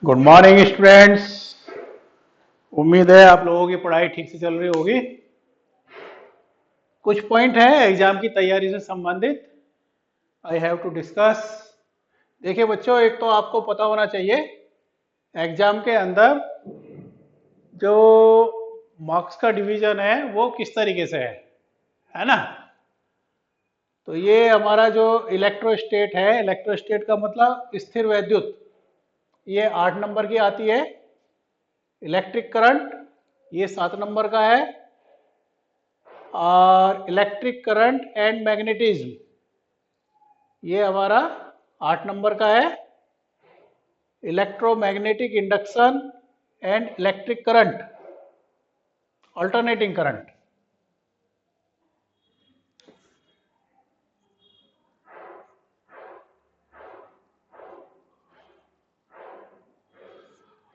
Good morning students. उम्मीद है आप लोगों की पढ़ाई ठीक से चल रही होगी। कुछ पॉइंट है एग्जाम की तैयारी से संबंधित आई हैव टू डिस्कस। देखिए बच्चों, एक तो आपको पता होना चाहिए एग्जाम के अंदर जो मार्क्स का डिवीजन है वो किस तरीके से है ना। तो ये हमारा जो इलेक्ट्रोस्टेट है, इलेक्ट्रोस्टेट का मतलब स्थिर वैद्युत, ये 8 नंबर की आती है। इलेक्ट्रिक करंट ये 7 नंबर का है। और इलेक्ट्रिक करंट एंड मैग्नेटिज्म ये हमारा 8 नंबर का है। Electromagnetic induction and electric current, alternating current,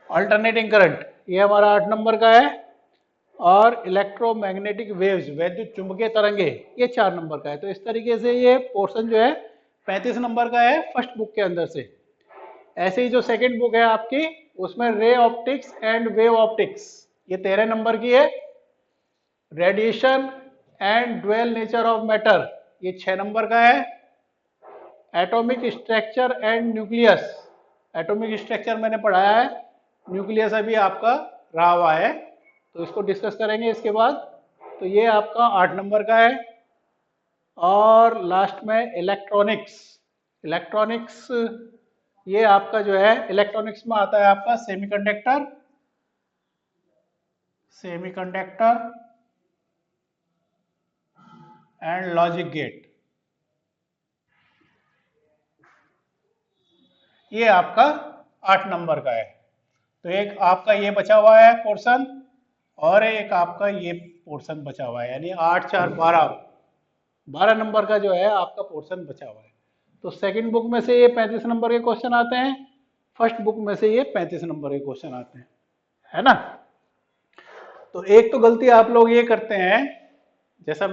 alternating current ये हमारा 8 नंबर का है। और इलेक्ट्रोमैग्नेटिक वेव्स, वैद्युत चुंबकीय तरंगे, ये 4 नंबर का है। तो इस तरीके से ये पोर्शन जो है 35 नंबर का है फर्स्ट बुक के अंदर से। ऐसे ही जो सेकंड बुक है आपकी, उसमें ray optics and wave optics ये 13 नंबर की है। Radiation and dual nature of matter ये 6 नंबर का है। Atomic structure and nucleus, atomic structure मैंने पढ़ाया है, न्यूक्लियस अभी आपका रहा हुआ है, तो इसको डिस्कस करेंगे इसके बाद। तो ये आपका 8 नंबर का है। और लास्ट में इलेक्ट्रॉनिक्स, इलेक्ट्रॉनिक्स ये आपका जो है इलेक्ट्रॉनिक्स में आता है आपका semiconductor, semiconductor and logic gate, ये आपका 8 नंबर का है। तो एक आपका ये बचा हुआ है पोर्शन और एक आपका ये पोर्शन बचा हुआ है, यानी 8 4 12 नंबर का जो है आपका पोर्शन बचा हुआ है। तो सेकंड बुक में से ये 35 नंबर के क्वेश्चन आते हैं, फर्स्ट बुक में से ये 35 नंबर के क्वेश्चन आते हैं, है ना। तो एक तो गलती आप लोग ये करते हैं, जैसा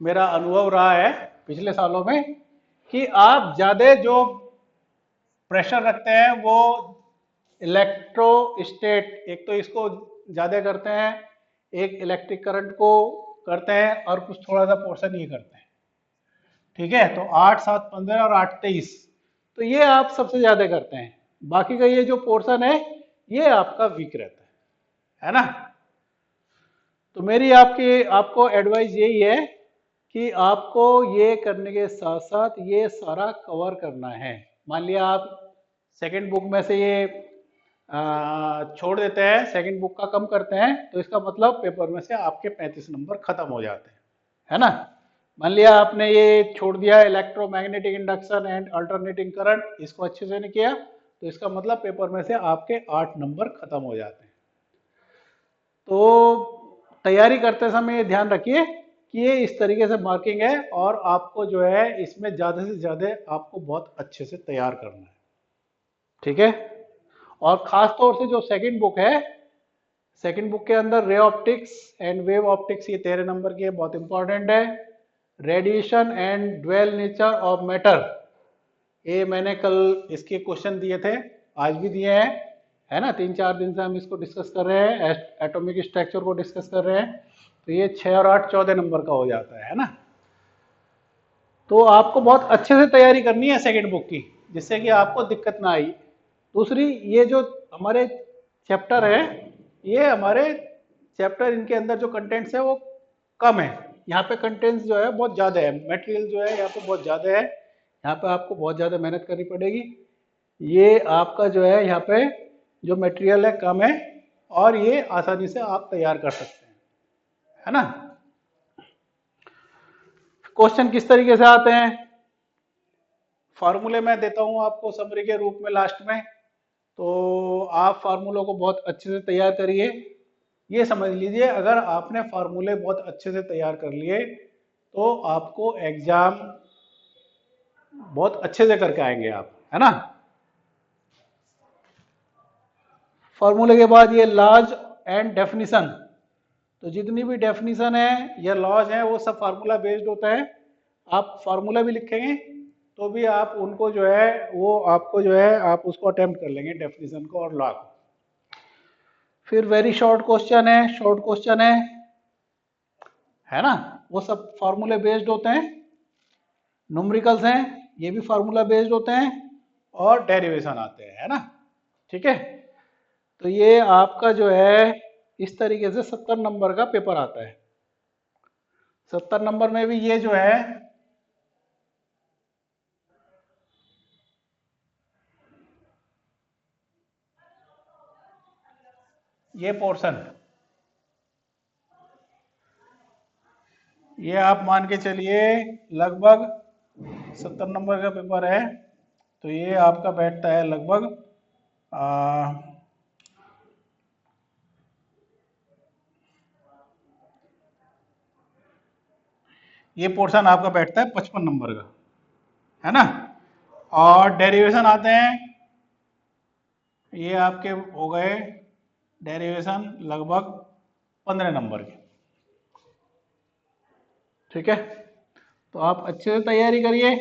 मेरा अनुभव रहा है पिछले सालों में, कि आप ज्यादा जो प्रेशर रखते हैं वो इलेक्ट्रोस्टेट, एक तो इसको ज्यादा करते हैं, एक इलेक्ट्रिक करंट को करते हैं, और कुछ थोड़ा सा पोर्शन ये करते हैं। ठीक है, तो 8 7 15 और 8 23, तो ये आप सबसे ज्यादा करते हैं। बाकी का ये जो पोर्शन है ये आपका वीक रहता है ना। तो मेरी आपको एडवाइस यही है कि आपको ये करने के साथ साथ ये सारा कवर करना है। मान लिया आप सेकंड बुक में से ये छोड़ देते हैं, सेकंड बुक का कम करते हैं, तो इसका मतलब पेपर में से आपके 35 नंबर खत्म हो जाते हैं, है ना। मान लिया आपने ये छोड़ दिया electromagnetic induction and alternating current, इसको अच्छे से नहीं किया, तो इसका मतलब पेपर में से आपके 8 नंबर खत्म हो जाते हैं। तो तैयारी करते समय ये ध्यान रखिए कि ये इस तरीके से मार्किंग है, और आपको जो है इसमें ज़्यादा से ज़्यादा आपको बहुत अच्छे से तैयार करना है, ठीक है। और ख़ास तौर से जो सेकंड बुक है, सेकंड बुक के अंदर ray optics and wave optics ये 13 नंबर की है, बहुत इंपॉर्टेंट है। Radiation and dual nature of matter, ये मैंने कल इसके क्वेश्चन दिए थे, आज भी दिए हैं, है ना। 3 4 दिन से हम इसको डिस्कस कर रहे हैं, एटॉमिक स्ट्रक्चर को डिस्कस कर रहे हैं। तो ये 6 और 8 14 नंबर का हो जाता है ना। तो आपको बहुत अच्छे से तैयारी करनी है सेकंड बुक की, जिससे कि आपको दिक्कत ना आई। दूसरी, ये जो हमारे चैप्टर है, ये हमारे चैप्टर, इनके अंदर जो कंटेंट्स है वो कम है। यहाँ पे कंटेंट्स जो है बहुत ज़्यादा है, मटेरियल जो है यहाँ पे बहुत ज़्यादा है, यहाँ पे आपको बहुत ज़्यादा मेहनत करनी पड़ेगी। ये आपका जो है यहाँ पे जो मटेरियल है कम है, और ये आसानी से आप तैयार कर सकते हैं, है ना। क्वेश्चन किस तरीके से आते हैं, फार्मूले मैं देता हूँ आपको समरी के रूप में लास्ट में, तो आप फार्मूलों को बहुत अच्छे से तैयार करिए। ये समझ लीजिए, अगर आपने फार्मूले बहुत अच्छे से तैयार कर लिए तो आपको एग्जाम बहुत अच्छे से करके आएंगे आप, है ना। फार्मूले के बाद ये लॉज एंड डेफिनेशन, तो जितनी भी डेफिनेशन है या लॉज है वो सब फार्मूला बेस्ड होता है। आप फार्मूला भी लिखेंगे तो भी आप उनको जो है वो आपको जो है आप उसको अटेम्प्ट कर लेंगे डेफिनेशन को और लॉ को। फिर वेरी शॉर्ट क्वेश्चन है, शॉर्ट क्वेश्चन है ना, वो सब फार्मूले बेस्ड होते हैं। न्यूमेरिकल्स हैं, ये भी फार्मूला बेस्ड होते हैं, और डेरिवेशन आते हैं, है ना। ठीक है, तो ये आपका जो है इस तरीके से 70 नंबर का पेपर आता है। 70 नंबर में भी ये जो है ये पोर्शन, ये आप मान के चलिए लगभग 70 नंबर का पेपर है, तो ये आपका बैठता है लगभग ये पोर्शन आपका बैठता है 55 नंबर का, है ना। और डेरिवेशन आते हैं, ये आपके हो गए डेरिवेशन लगभग 15 नंबर के। ठीक है, तो आप अच्छे से तैयारी करिए।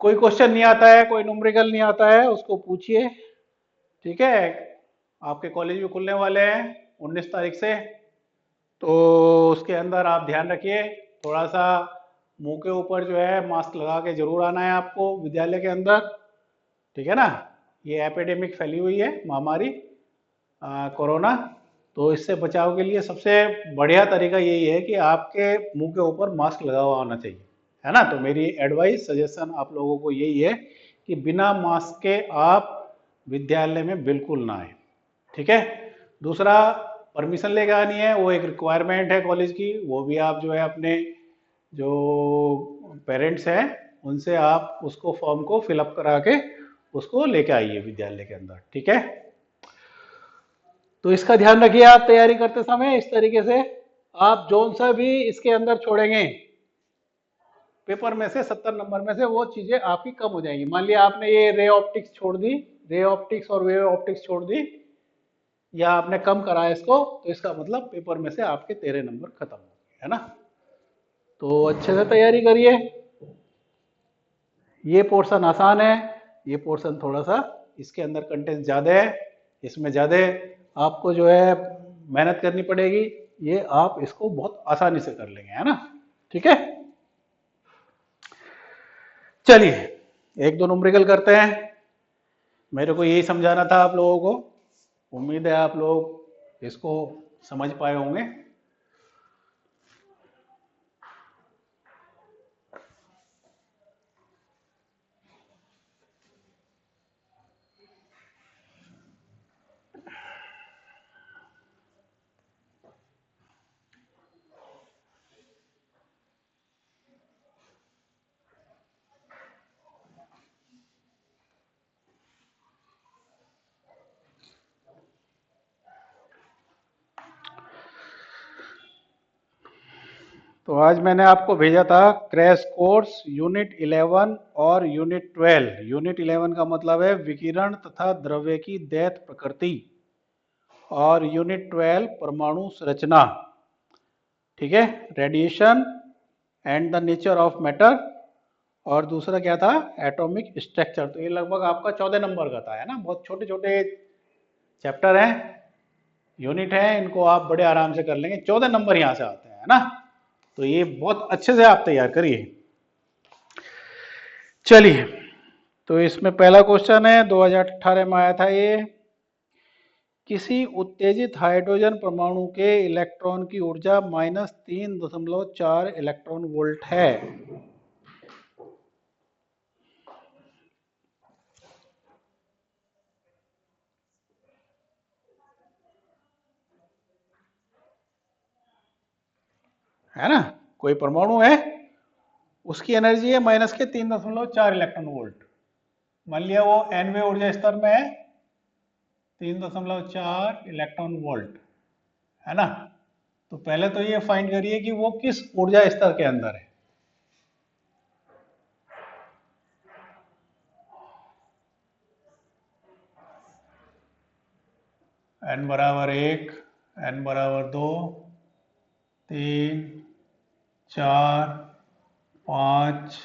कोई क्वेश्चन नहीं आता है, कोई न्यूमेरिकल नहीं आता है, उसको पूछिए। ठीक है, आपके कॉलेज भी खुलने वाले हैं 19 तारीख से, तो उसके अंदर आप ध्यान रखिए, थोड़ा सा मुंह के ऊपर जो है मास्क लगा के जरूर आना है आपको विद्यालय के अंदर। ठीक है ना, ये एपिडेमिक फैली हुई है महामारी कोरोना, तो इससे बचाव के लिए सबसे बढ़िया तरीका यही है कि आपके मुंह के ऊपर मास्क लगा हुआ होना चाहिए, है ना। तो मेरी एडवाइस सजेशन आप लोगों को यही है कि बिना मास्क के आप विद्यालय में बिल्कुल ना आए। ठीक है, दूसरा परमिशन लेके आनी है, वो एक रिक्वायरमेंट है कॉलेज की, वो भी आप जो है अपने जो पेरेंट्स हैं उनसे आप उसको फॉर्म को फिलअप करा के उसको लेके आइए विद्यालय के अंदर। ठीक है, तो इसका ध्यान रखिए आप तैयारी करते समय। इस तरीके से आप जोन सा भी इसके अंदर छोड़ेंगे पेपर में से 70 नंबर में से वो चीजें आपकी कम हो जाएंगी। मान लिया आपने ये रे ऑप्टिक्स छोड़ दी, रे ऑप्टिक्स और वेव ऑप्टिक्स छोड़ दी, या आपने कम करा इसको, तो इसका मतलब पेपर में से आपके 13 नंबर खत्म हो गए, है ना। तो अच्छे से तैयारी करिए। ये पोर्शन आसान है, ये पोर्शन थोड़ा सा इसके अंदर कंटेंट ज़्यादा है, इसमें ज़्यादा आपको जो है मेहनत करनी पड़ेगी। ये आप इसको बहुत आसानी से कर लेंगे, है ना। ठीक है, चलिए एक दो न्यूमेरिकल करते हैं। मेरे को यही समझाना था आप लोगों को, उम्मीद है आप लोग इसको समझ पाए होंगे। तो आज मैंने आपको भेजा था क्रैश कोर्स यूनिट 11 और यूनिट 12। यूनिट 11 का मतलब है विकिरण तथा द्रव्य की दैत प्रकृति, और यूनिट 12 परमाणु संरचना। ठीक है, radiation and the nature of matter, और दूसरा क्या था, एटॉमिक स्ट्रक्चर। तो ये लगभग आपका 14 नंबर का था, है ना। बहुत छोटे छोटे चैप्टर हैं, यूनिट है, इनको आप बड़े आराम से कर लेंगे, 14 नंबर यहाँ से आते हैं, है ना। तो ये बहुत अच्छे से आप तैयार करिए। चलिए, तो इसमें पहला क्वेश्चन है 2018 में आया था ये, किसी उत्तेजित हाइड्रोजन परमाणु के इलेक्ट्रॉन की ऊर्जा -3.4 इलेक्ट्रॉन वोल्ट है ना। कोई परमाणु है, उसकी एनर्जी है -3.4 इलेक्ट्रॉन वोल्ट। मान लिया वो nवें ऊर्जा स्तर में है, 3.4 इलेक्ट्रॉन वोल्ट, है ना। तो पहले तो ये फाइंड करिए कि वो किस ऊर्जा स्तर के अंदर है। n बराबर 1, n बराबर 2, 3, 4, 5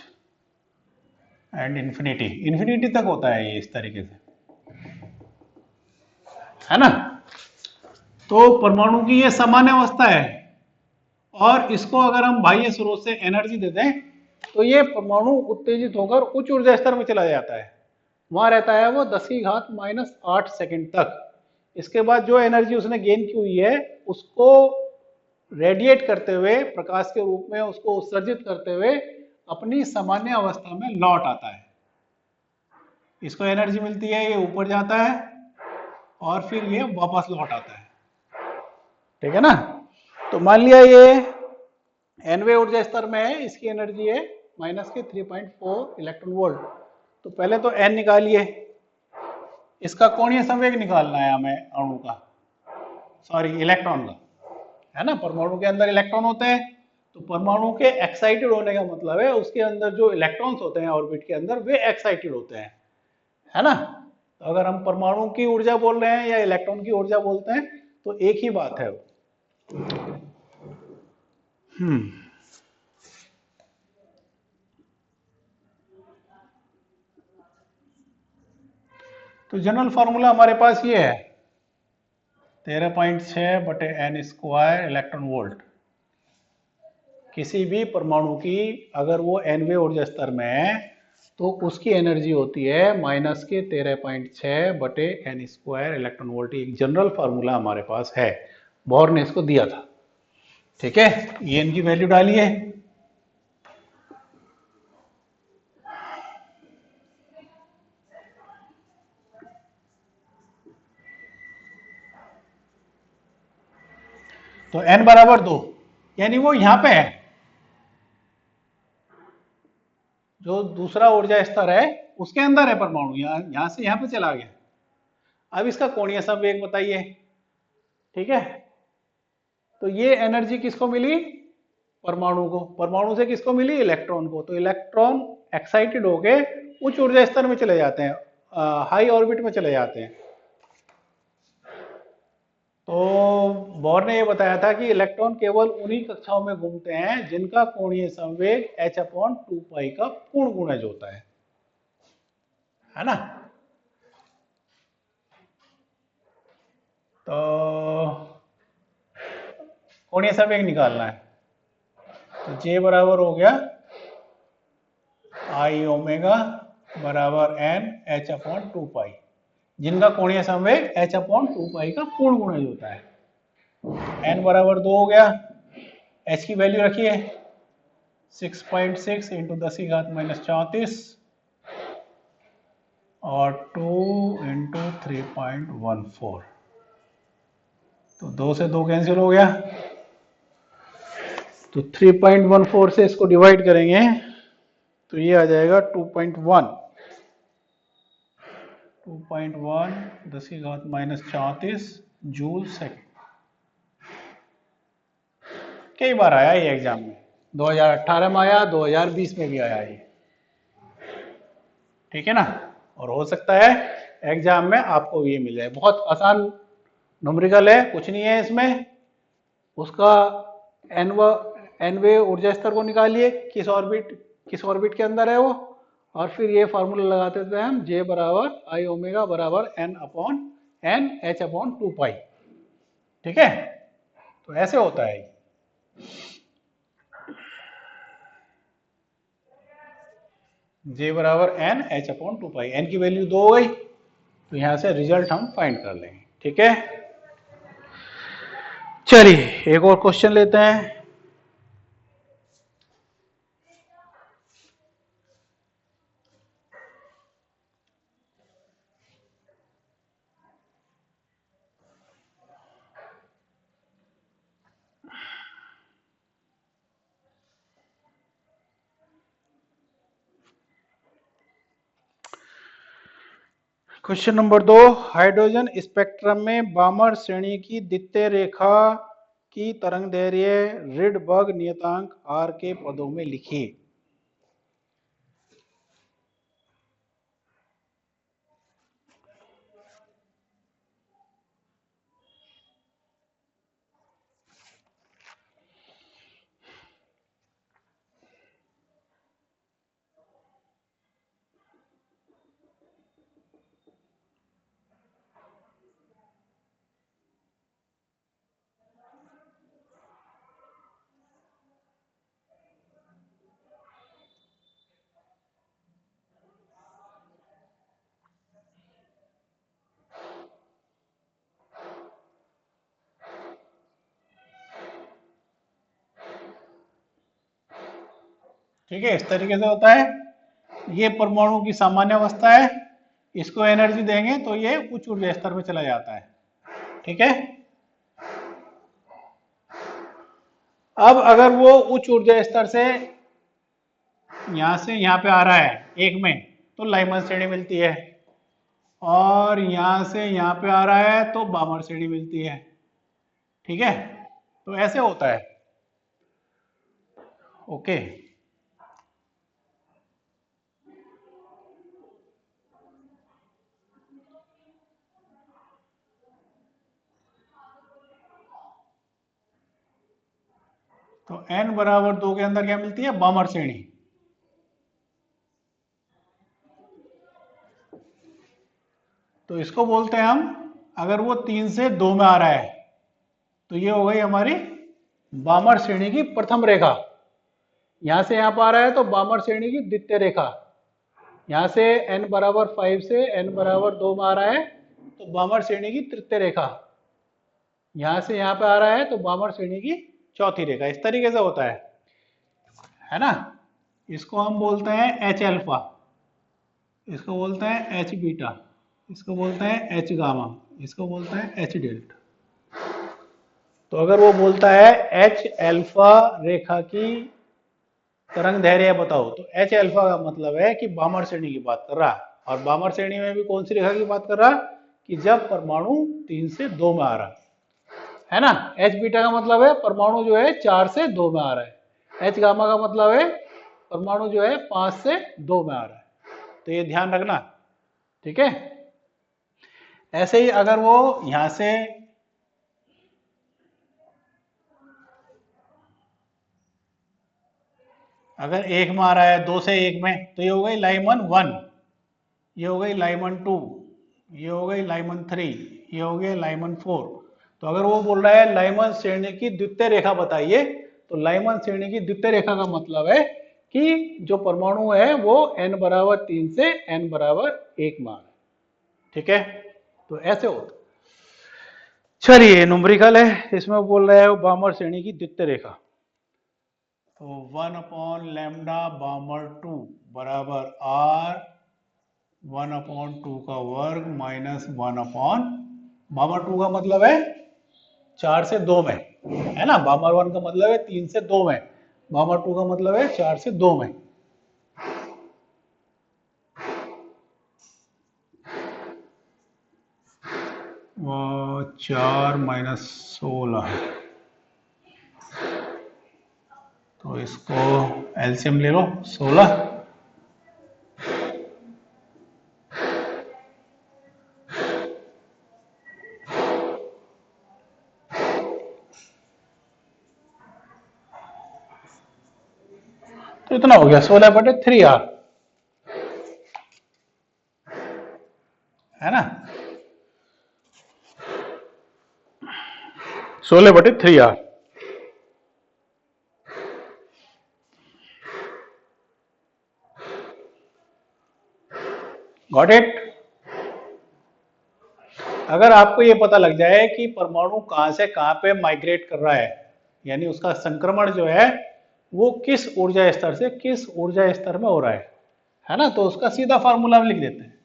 एंड इन्फिनिटी, इन्फिनिटी तक होता है ये इस तरीके से, है ना। तो परमाणु की ये सामान्य अवस्था है, और इसको अगर हम बाह्य स्रोत से एनर्जी दे दें तो ये परमाणु उत्तेजित होकर उच्च ऊर्जा स्तर में चला जाता है। वहां रहता है वो 10 की घात -8 सेकंड तक। इसके बाद जो एनर्जी उसने गेन की हुई है उसको रेडिएट करते हुए, प्रकाश के रूप में उसको उत्सर्जित करते हुए अपनी सामान्य अवस्था में लौट आता है। इसको एनर्जी मिलती है, ये ऊपर जाता है और फिर ये वापस लौट आता है, ठीक है ना। तो मान लिया ये nवे ऊर्जा स्तर में है, इसकी एनर्जी है -3.4 इलेक्ट्रॉन वोल्ट। तो पहले तो n निकालिए, इसका कोणीय संवेग निकालना है हमें अणु का, सॉरी इलेक्ट्रॉन का, है ना। परमाणु के अंदर इलेक्ट्रॉन होते हैं, तो परमाणु के एक्साइटेड होने का मतलब है उसके अंदर जो इलेक्ट्रॉन्स होते हैं ऑर्बिट के अंदर वे एक्साइटेड होते हैं, है ना। तो अगर हम परमाणु की ऊर्जा बोल रहे हैं या इलेक्ट्रॉन की ऊर्जा बोलते हैं तो एक ही बात है। तो जनरल फार्मूला हमारे पास ये है 13.6/n² इलेक्ट्रॉन वोल्ट। किसी भी परमाणु की अगर वो nवे ऊर्जा स्तर में है तो उसकी एनर्जी होती है -13.6/n² इलेक्ट्रॉन वोल्ट। एक जनरल फार्मूला हमारे पास है, बोर ने इसको दिया था, ठीक है। En की वैल्यू डालिए, तो n बराबर 2, यानी वो यहां पे है, जो दूसरा ऊर्जा स्तर है उसके अंदर है परमाणु, यहां से यहां पे चला गया। अब इसका कोणीय संवेग बताइए, ठीक है। तो ये एनर्जी किसको मिली, परमाणु को, परमाणु से किसको मिली, इलेक्ट्रॉन को। तो इलेक्ट्रॉन एक्साइटेड होके उच्च ऊर्जा स्तर में चले जाते हैं, हाई ऑर्बिट में चले जाते हैं। तो बोर ने ये बताया था कि इलेक्ट्रॉन केवल उन्हीं कक्षाओं में घूमते हैं जिनका कोणीय संवेग h/2π का पूर्ण गुणज होता है ना। तो कोणीय संवेग निकालना है, तो J बराबर हो गया I ओमेगा बराबर n h/2π, जिनका कोणीय संवेग h/2π का पूर्ण गुणज होता है। n बराबर 2 हो गया, h की वैल्यू रखिए 6.6 इंटू 10 की घात -34 और 2 इंटू 3.14, तो 2 से 2 कैंसिल हो गया, तो 3.14 से इसको डिवाइड करेंगे तो ये आ जाएगा 2.1, 10 की घात -34 जूल सेकेंड। कई बार आया ये एग्जाम में, 2018 में आया, 2020 में भी आया ये, ठीक है ना। और हो सकता है एग्जाम में आपको ये मिल जाए, बहुत आसान न्यूमेरिकल है, कुछ नहीं है इसमें। उसका nवे ऊर्जा स्तर को निकालिए, किस ऑर्बिट के अंदर है वो, और फिर ये फार्मूला लगाते थे हम J बराबर I ओमेगा बराबर n h/2π, ठीक है। तो ऐसे होता है, J बराबर n h/2π, n की वैल्यू 2 हो गई, तो यहां से रिजल्ट हम फाइंड कर लेंगे, ठीक है। चलिए एक और क्वेश्चन लेते हैं। क्वेश्चन नंबर 2, हाइड्रोजन स्पेक्ट्रम में बामर श्रेणी की द्वितीय रेखा की तरंगदैर्घ्य रिडबर्ग नियतांक R के पदों में लिखिए। ठीक है, इस तरीके से होता है। ये परमाणु की सामान्य अवस्था है, इसको एनर्जी देंगे तो ये उच्च ऊर्जा स्तर में चला जाता है। ठीक है, अब अगर वो उच्च ऊर्जा स्तर से यहां से यहां पे आ रहा है एक में, तो लाइमन श्रेणी मिलती है, और यहां से यहां पे आ रहा है तो बामर श्रेणी मिलती है। ठीक है, तो ऐसे होता है। ओके, तो n बराबर 2 के अंदर क्या मिलती है, बामर श्रेणी। तो इसको बोलते हैं हम, अगर वो 3 से 2 में आ रहा है तो ये हो गई हमारी बामर श्रेणी की प्रथम रेखा। यहां से यहां पर आ रहा है तो बामर श्रेणी की द्वितीय रेखा। यहां से n बराबर 5 से n बराबर 2 में आ रहा है तो बामर श्रेणी की तृतीय रेखा। यहां से यहां पे आ रहा है तो बामर श्रेणी की चौथी रेखा। इस तरीके से होता है ना। इसको हम बोलते हैं एच अल्फा, इसको बोलते हैं एच बीटा, इसको बोलते हैं एच गामा, इसको बोलते हैं एच डेल्टा। तो अगर वो बोलता है एच अल्फा रेखा की तरंग दैर्घ्य बताओ, तो एच अल्फा का मतलब है कि बामर श्रेणी की बात कर रहा, और बामर श्रेणी में भी कौन सी रेखा की बात कर रहा, कि जब परमाणु 3 से 2 में आ रहा है ना। एच बीटा का मतलब है परमाणु जो है 4 से 2 में आ रहा है। एच गामा का मतलब है परमाणु जो है 5 से 2 में आ रहा है। तो ये ध्यान रखना, ठीक है। ऐसे ही अगर वो यहां से अगर 1 में आ रहा है 2 से 1 में, तो ये हो गई लाइमन 1, ये हो गई लाइमन 2, ये हो गई लाइमन 3, ये हो गया लाइमन 4। तो अगर वो बोल रहा है लाइमन श्रेणी की द्वितीय रेखा बताइए, तो लाइमन श्रेणी की द्वितीय रेखा का मतलब है कि जो परमाणु है वो n बराबर 3 से n बराबर 1 में आ रहा है। ठीक है, तो ऐसे होता। चलिए, न्यूमेरिकल है, इसमें बोल रहे हैं बामर श्रेणी की द्वितीय रेखा। तो 1 अपॉन लैम्डा बामर 2 बराबर r 1 अपॉन 2 का वर्ग माइनस 1 अपॉन, बामर 2 का मतलब है 4 से 2 में, है ना। बामर 1 का मतलब है 3 से 2 में, बामर 2 का मतलब है 4 से 2 में। वो 4 माइनस 16 है, तो इसको एलसीएम ले लो 16। तो इतना हो गया 16/3r, है ना। 16/3r। Got it. अगर आपको ये पता लग जाए कि परमाणु कहां से कहां पे माइग्रेट कर रहा है, यानी उसका संक्रमण जो है वो किस ऊर्जा स्तर से किस ऊर्जा स्तर में हो रहा है ना, तो उसका सीधा फार्मूला हम लिख देते हैं।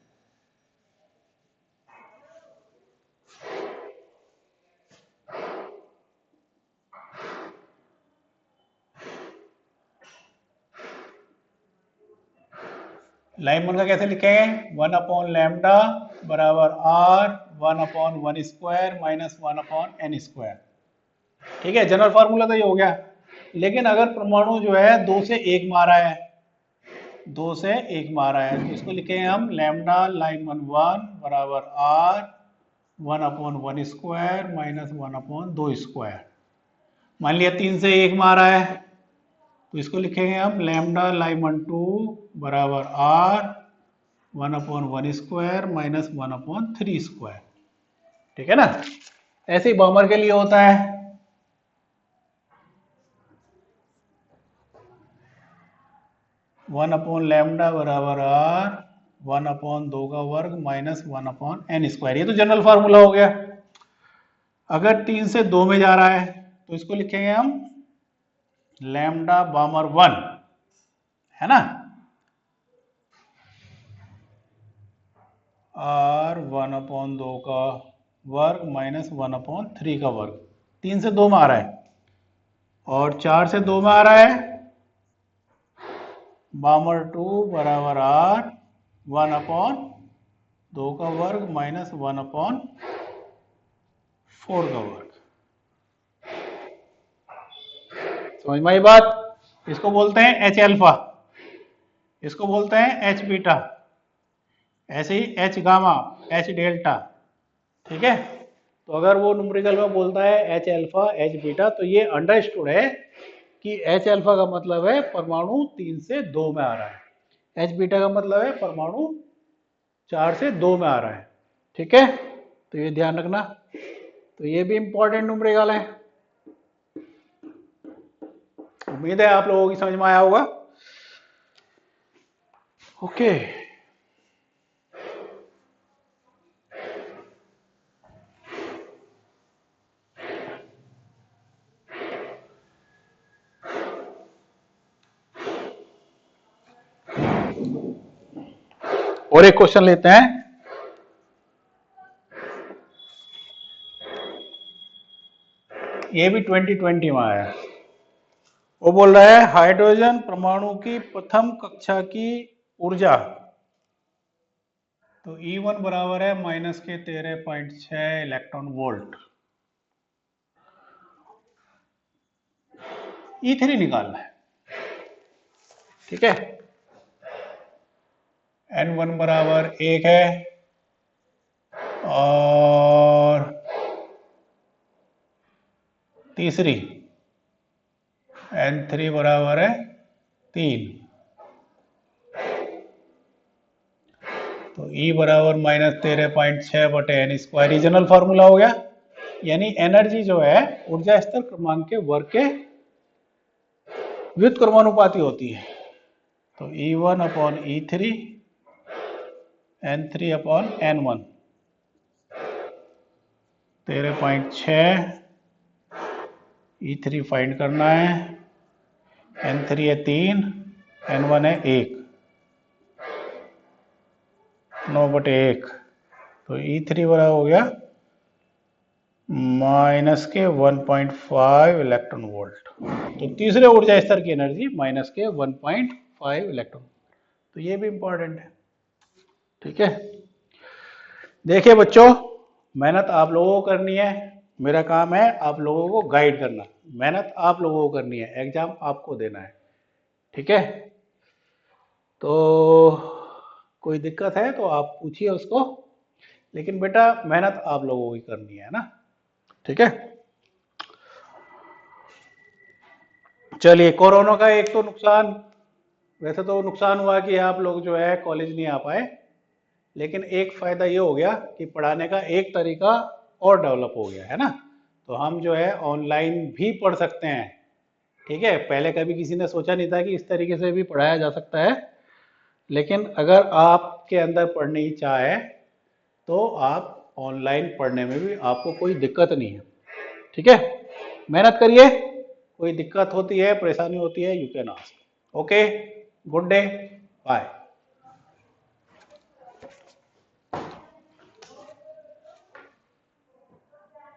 लाइमन का कैसे लिखेंगे, 1 अपॉन लैम्डा बराबर r 1 upon 1 square minus 1 upon n square. ठीक है, जनरल फार्मूला तो ये हो गया। लेकिन अगर परमाणु जो है 2 से 1 में आ रहा है, 2 से 1 में आ रहा है, तो इसको लिखेंगे हम लैम्डा लाइमन 1 बराबर r 1 upon 1 square minus 1 upon 2 square. मान लिया 3 से 1 में आ रहा है, तो इसको लिखेंगे हम लैम्डा लाइमन 2 बराबर r 1 upon 1 square minus 1 upon 3 square. ठीक है ना। ऐसे ही बामर के लिए होता है, वन अपॉन लैम्डा बराबर r 1 अपॉन 2 का वर्ग माइनस 1 अपॉन n स्क्वायर। ये तो जनरल फार्मूला हो गया। अगर 3 से 2 में जा रहा है तो इसको लिखेंगे हम लैम्डा बामर 1 है ना, आर 1/2 का वर्ग माइनस 1/3 का वर्ग, 3 से 2 में आ रहा है और 4 से 2 में आ रहा है, बामर 2 बराबर आर 1/2 का वर्ग माइनस 1/4 का वर्ग। समझ में आई बात? इसको बोलते हैं एच अल्फा, इसको बोलते हैं एच बीटा, ऐसे ही एच गामा, एच डेल्टा। ठीक है, तो अगर वो न्यूमेरिकल में बोलता है एच अल्फा एच बीटा, तो ये अंडरस्टूड है कि एच अल्फा का मतलब है परमाणु 3 से 2 में आ रहा है, एच बीटा का मतलब है परमाणु 4 से 2 में आ रहा है। ठीक है, तो ये ध्यान रखना, तो ये भी इंपॉर्टेंट न्यूमेरिकल है। उम्मीद है आप लोगों की समझ में आया होगा। ओके, और एक क्वेश्चन लेते हैं। ये भी 2020 में आया है। वो बोल रहा है हाइड्रोजन परमाणु की प्रथम कक्षा की ऊर्जा, तो E1 बराबर है -13.6 इलेक्ट्रॉन वोल्ट। E3 निकालना है। ठीक है, N1 बराबर 1 है और तीसरी N3 बराबर है 3, तो E बराबर -13.6 बटे N स्क्वायर, रीजनल फार्मूला हो गया, यानी एनर्जी जो है ऊर्जा स्तर क्रमांक के वर्ग के व्युत्क्रमानुपाती होती है, तो E1/E3 N3/N1, 13.6, E3 फाइंड करना है, N3 है 3, N1 है 1, 9/1, तो E3 बराबर हो गया -1.5 इलेक्ट्रॉन वोल्ट। तो तीसरे ऊर्जा स्तर की एनर्जी -1.5 इलेक्ट्रॉन, तो ये भी इंपॉर्टेंट है। ठीक है, देखिए बच्चों, मेहनत आप लोगों को करनी है, मेरा काम है आप लोगों को गाइड करना, मेहनत आप लोगों को करनी है, एग्जाम आपको देना है। ठीक है, तो कोई दिक्कत है तो आप पूछिए उसको, लेकिन बेटा मेहनत आप लोगों की करनी है ना। ठीक है, चलिए, कोरोना का एक तो नुकसान, वैसे तो नुकसान हुआ कि आप लोग जो है कॉलेज नहीं आ पाए, लेकिन एक फायदा ये हो गया कि पढ़ाने का एक तरीका और डेवलप हो गया है ना, तो हम जो है ऑनलाइन भी पढ़ सकते हैं। ठीक है, पहले कभी किसी ने सोचा नहीं था कि इस तरीके से भी पढ़ाया जा सकता है, लेकिन अगर आपके अंदर पढ़ने की चाह है तो आप ऑनलाइन पढ़ने में भी आपको कोई दिक्कत नहीं है। ठीक है, मेहनत करिए, कोई दिक्कत होती है परेशानी होती है you can ask. Okay, good day, bye.